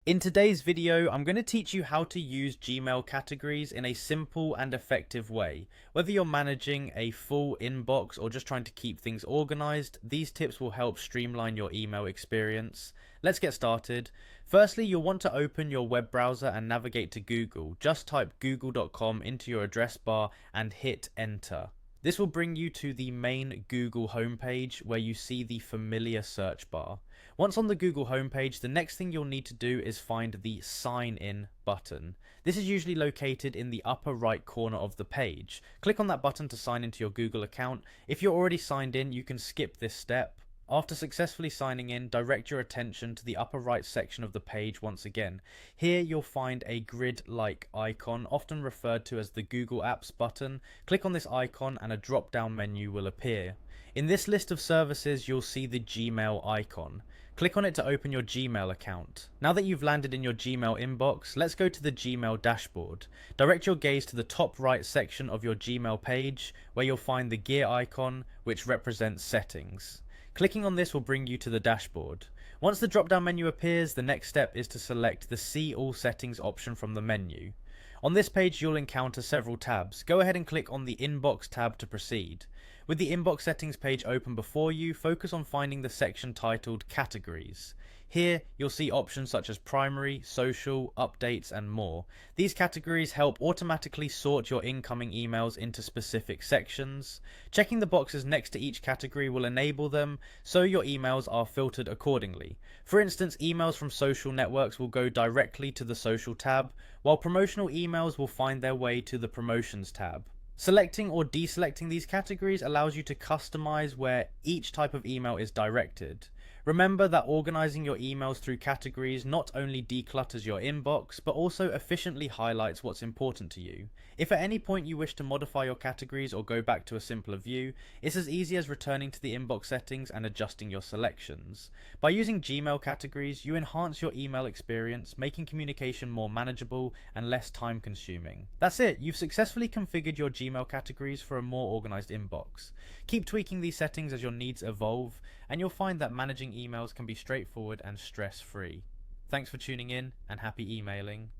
In today's video, I'm going to teach you how to use Gmail categories in a simple and effective way. Whether you're managing a full inbox or just trying to keep things organized, these tips will help streamline your email experience. Let's get started. Firstly, you'll want to open your web browser and navigate to Google. Just type google.com into your address bar and hit enter. This will bring you to the main Google homepage where you see the familiar search bar. Once on the Google homepage, the next thing you'll need to do is find the Sign In button. This is usually located in the upper right corner of the page. Click on that button to sign into your Google account. If you're already signed in, you can skip this step. After successfully signing in, direct your attention to the upper right section of the page once again. Here you'll find a grid-like icon, often referred to as the Google Apps button. Click on this icon and a drop-down menu will appear. In this list of services, you'll see the Gmail icon. Click on it to open your Gmail account. Now that you've landed in your Gmail inbox, let's go to the Gmail dashboard. Direct your gaze to the top right section of your Gmail page, where you'll find the gear icon, which represents settings. Clicking on this will bring you to the dashboard. Once the drop-down menu appears, the next step is to select the See All Settings option from the menu. On this page, you'll encounter several tabs. Go ahead and click on the Inbox tab to proceed. With the Inbox settings page open before you, focus on finding the section titled Categories. Here, you'll see options such as primary, social, updates, and more. These categories help automatically sort your incoming emails into specific sections. Checking the boxes next to each category will enable them so your emails are filtered accordingly. For instance, emails from social networks will go directly to the social tab, while promotional emails will find their way to the promotions tab. Selecting or deselecting these categories allows you to customize where each type of email is directed. Remember that organizing your emails through categories not only declutters your inbox, but also efficiently highlights what's important to you. If at any point you wish to modify your categories or go back to a simpler view, it's as easy as returning to the inbox settings and adjusting your selections. By using Gmail categories, you enhance your email experience, making communication more manageable and less time consuming. That's it, you've successfully configured your Gmail categories for a more organized inbox. Keep tweaking these settings as your needs evolve, and you'll find that managing emails can be straightforward and stress-free. Thanks for tuning in, and happy emailing.